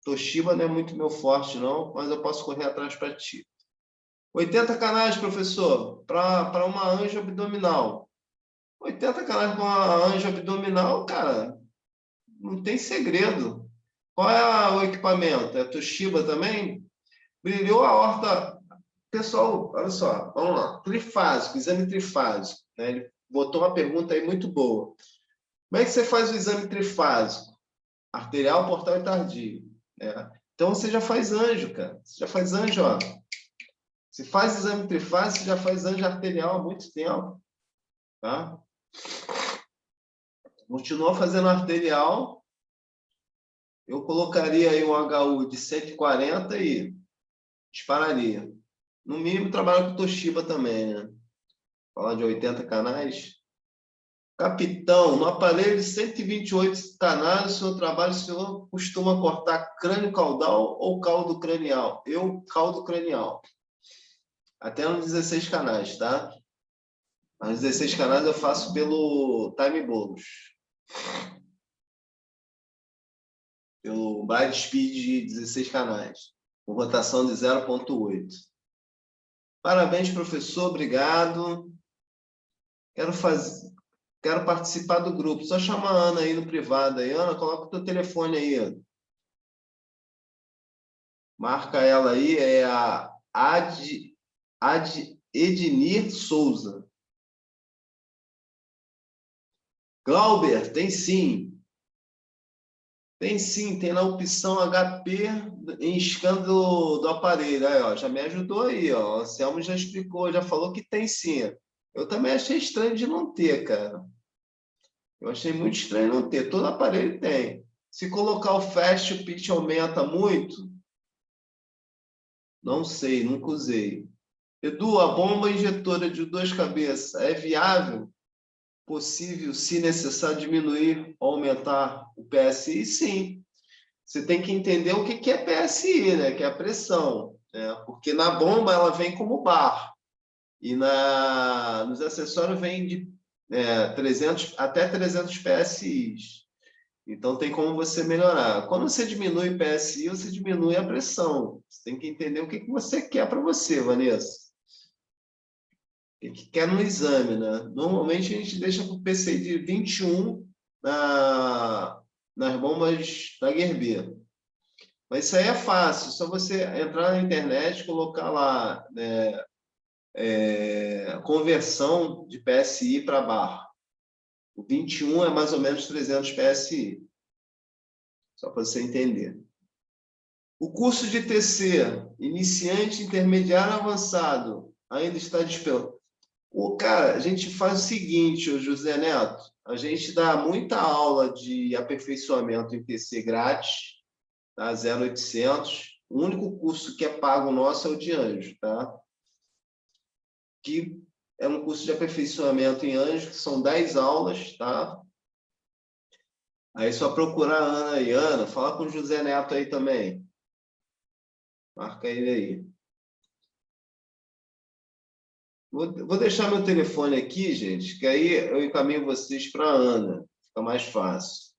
Toshiba não é muito meu forte, não, mas eu posso correr atrás para ti. 80 canais, professor, para uma anja abdominal. 80 canais para uma anja abdominal, cara, não tem segredo. Qual é o equipamento? É Toshiba também? Brilhou a horta. Pessoal, olha só, vamos lá. Trifásico, exame trifásico. Né? Ele botou uma pergunta aí muito boa. Como é que você faz o exame trifásico? Arterial, portal e tardio. Né? Então, você já faz anjo, cara. Você já faz anjo, ó. Se faz exame trifásico, você já faz anjo arterial há muito tempo. Tá? Continua fazendo arterial. Eu colocaria aí um HU de 140 e dispararia. No mínimo, trabalha com Toshiba também, né? Falar de 80 canais. Capitão, no aparelho de 128 canais, o seu trabalho, o senhor costuma cortar crânio caudal ou caldo cranial? Eu, caldo cranial. Até nos 16 canais, tá? Nos 16 canais eu faço pelo Time Bolus. Pelo Bride Speed de 16 canais. Com rotação de 0,8. Parabéns, professor. Obrigado. Quero participar do grupo. Só chama a Ana aí no privado. Aí. Ana, coloca o teu telefone aí. Marca ela aí. É a Ednir Souza. Glauber, tem sim. Tem sim, tem na opção HP em scan do aparelho. Aí, ó, já me ajudou aí, ó. O Anselmo já explicou, já falou que tem sim. Eu também achei estranho de não ter, cara. Eu achei muito estranho não ter. Todo aparelho tem. Se colocar o fast, o pitch aumenta muito? Não sei, nunca usei. Edu, a bomba injetora de 2 cabeças é viável? Possível, se necessário, diminuir ou aumentar o PSI? Sim. Você tem que entender o que é PSI, né? Que é a pressão, né? Porque na bomba ela vem como bar e nos acessórios vem de 300 até 300 PSI. Então tem como você melhorar. Quando você diminui o PSI, você diminui a pressão. Você tem que entender o que você quer para você, Vanessa. O que quer no exame, né? Normalmente a gente deixa para o PCI de 21 nas bombas da Gerber. Mas isso aí é fácil, só você entrar na internet, colocar lá, né, conversão de PSI para bar. O 21 é mais ou menos 300 PSI, só para você entender. O curso de TC, iniciante, intermediário, avançado, ainda está disponível. Cara, a gente faz o seguinte, o José Neto, a gente dá muita aula de aperfeiçoamento em TC grátis, tá? 0800. O único curso que é pago nosso é o de anjo, tá? Que é um curso de aperfeiçoamento em anjo, que são 10 aulas, tá? Aí só procurar a Ana aí. Ana, fala com o José Neto aí também. Marca ele aí. Vou deixar meu telefone aqui, gente, que aí eu encaminho vocês para a Ana. Fica mais fácil.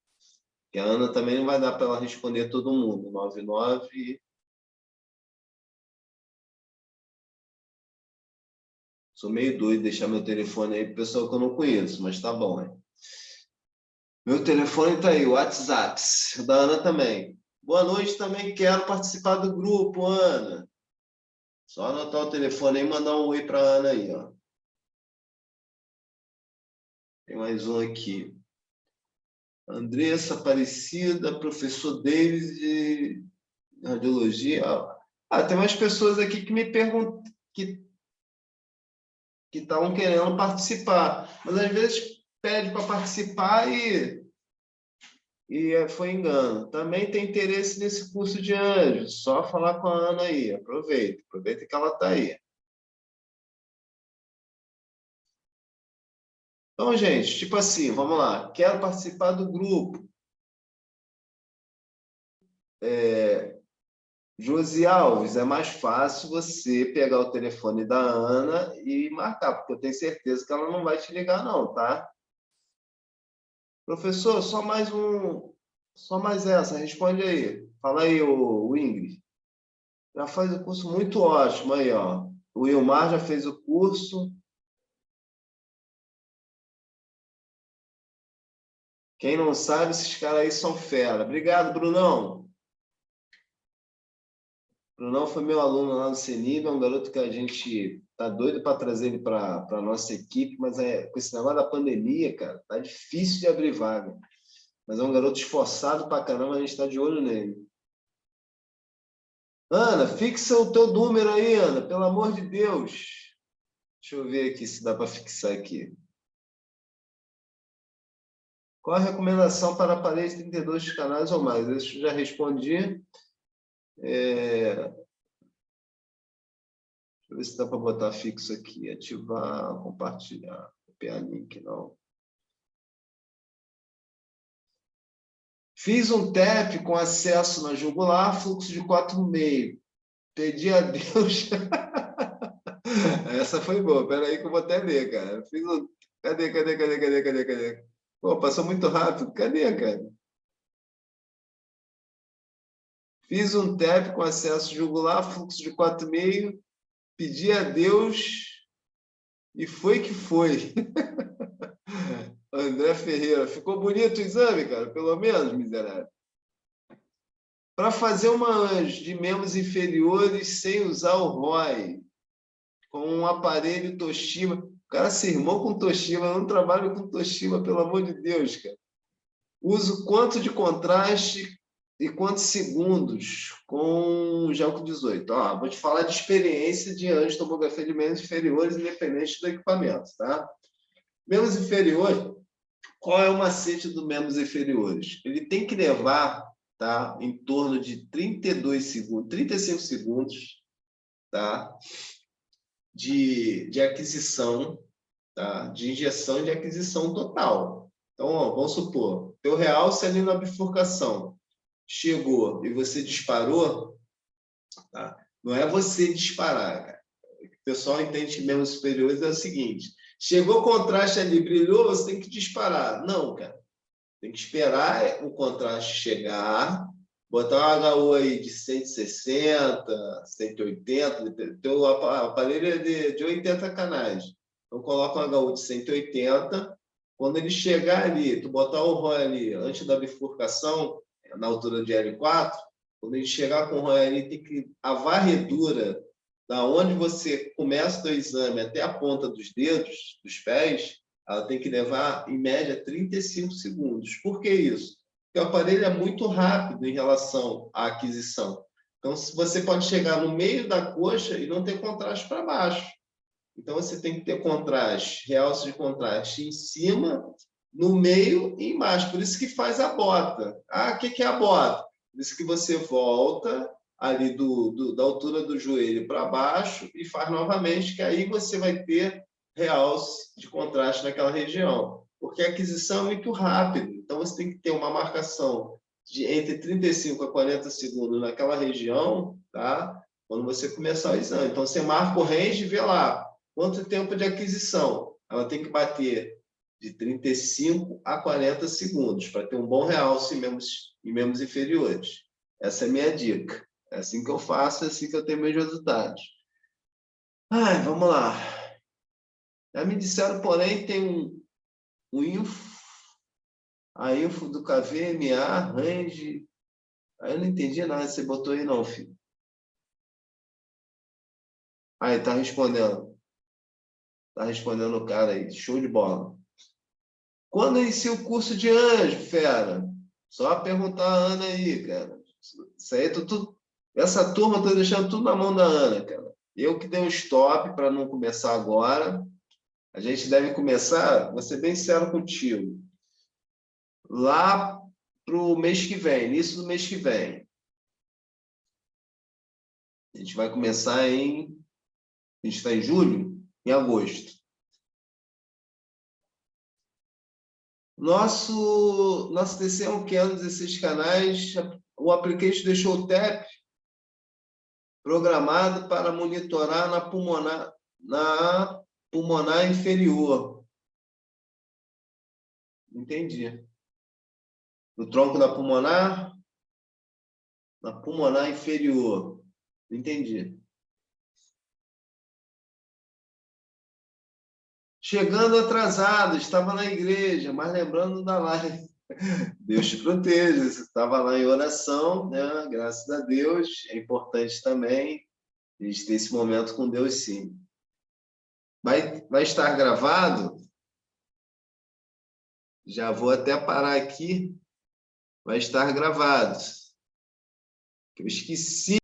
Que a Ana também não vai dar para ela responder todo mundo. 99. Sou meio doido de deixar meu telefone aí para pessoa que eu não conheço, mas tá bom, hein? Meu telefone está aí, o WhatsApp. O da Ana também. Boa noite, também quero participar do grupo, Ana. Só anotar o telefone aí e mandar um oi para a Ana aí, ó. Tem mais um aqui. Andressa Aparecida, professor Davis de radiologia. Tem mais pessoas aqui que me perguntam, que estavam querendo participar. Mas às vezes pede para participar e foi engano. Também tem interesse nesse curso de anjos. Só falar com a Ana aí. Aproveita que ela está aí. Então, gente, tipo assim, vamos lá. Quero participar do grupo. Josi Alves, é mais fácil você pegar o telefone da Ana e marcar, porque eu tenho certeza que ela não vai te ligar, não, tá? Professor, só mais essa, responde aí. Fala aí, o Ingrid. Já faz o curso muito ótimo aí, ó. O Wilmar já fez o curso. Quem não sabe, esses caras aí são fera. Obrigado, Brunão. Brunão foi meu aluno lá no CENIB, é um garoto que a gente tá doido para trazer ele para a nossa equipe, mas com esse negócio da pandemia, cara, tá difícil de abrir vaga. Mas é um garoto esforçado pra caramba, a gente está de olho nele. Ana, fixa o teu número aí, Ana, pelo amor de Deus. Deixa eu ver aqui se dá para fixar aqui. Qual a recomendação para aparelhos 32 canais ou mais? Isso eu já respondi. Deixa eu ver se dá para botar fixo aqui. Ativar, compartilhar. Copiar link, não. Fiz um TEP com acesso na jugular, fluxo de 4,5. Pedi a Deus. Essa foi boa. Espera aí que eu vou até ler, cara. Fiz um... Cadê? Pô, passou muito rápido. Cadê, cara? Fiz um TEP com acesso jugular, fluxo de 4,5. Pedi a Deus e foi que foi. André Ferreira. Ficou bonito o exame, cara? Pelo menos, miserável. Para fazer uma anjo de membros inferiores sem usar o ROI, com um aparelho Toshiba. O cara se irmão com Toshiba. Eu não trabalho com Toshiba, pelo amor de Deus, cara. Uso quanto de contraste e quantos segundos com o Gelco 18. Ó, vou te falar de experiência de anjo tomografia de membros inferiores, independente do equipamento, tá? Membros inferiores, qual é o macete do membros inferiores? Ele tem que levar, tá, em torno de 32 segundos, 35 segundos, tá? de aquisição, tá? De injeção e de aquisição total. Então, ó, vamos supor, teu realce ali na bifurcação chegou e você disparou, tá? Não é você disparar, cara. O pessoal entende que membros superiores é o seguinte: chegou o contraste ali, brilhou, você tem que disparar. Não, cara. Tem que esperar o contraste chegar, botar um HU aí de 160, 180, teu aparelho é de 80 canais. Então, coloca um HU de 180. Quando ele chegar ali, tu botar o ROI ali, antes da bifurcação, na altura de L4, quando ele chegar com o ROI ali, tem que a varredura da onde você começa o teu exame até a ponta dos dedos, dos pés, ela tem que levar, em média, 35 segundos. Por que isso? Porque o aparelho é muito rápido em relação à aquisição. Então, você pode chegar no meio da coxa e não ter contraste para baixo. Então, você tem que ter contraste, realce de contraste em cima, no meio e embaixo. Por isso que faz a bota. Ah, o que é a bota? Por isso que você volta ali da altura do joelho para baixo e faz novamente, que aí você vai ter realce de contraste naquela região. Porque a aquisição é muito rápida. Então, você tem que ter uma marcação de entre 35 a 40 segundos naquela região, tá? Quando você começar o exame. Então, você marca o range e vê lá quanto tempo de aquisição. Ela tem que bater de 35 a 40 segundos para ter um bom realce em membros inferiores. Essa é a minha dica. É assim que eu faço, é assim que eu tenho meus resultados. Ai, vamos lá. Já me disseram, porém, tem um info, a info do KVMA, range. Aí eu não entendi nada, você botou aí não, filho. Aí, tá respondendo. Tá respondendo o cara aí. Show de bola. Quando inicia o curso de anjo, fera? Só perguntar a Ana aí, cara. Isso aí, essa turma eu tô deixando tudo na mão da Ana, cara. Eu que dei um stop para não começar agora. A gente deve começar, vou ser bem sincero contigo, lá para o mês que vem, início do mês que vem. A gente vai começar a gente está em julho, em agosto. Nosso TC é um Canon 16 canais. O application deixou o TEP programado para monitorar na pulmonar inferior. Entendi. No tronco da pulmonar? Na pulmonar inferior. Entendi. Chegando atrasado, estava na igreja, mas lembrando da live. Deus te proteja. Você estava lá em oração, né? Graças a Deus. É importante também a gente ter esse momento com Deus, sim. Vai estar gravado? Já vou até parar aqui. Vai estar gravado. Eu esqueci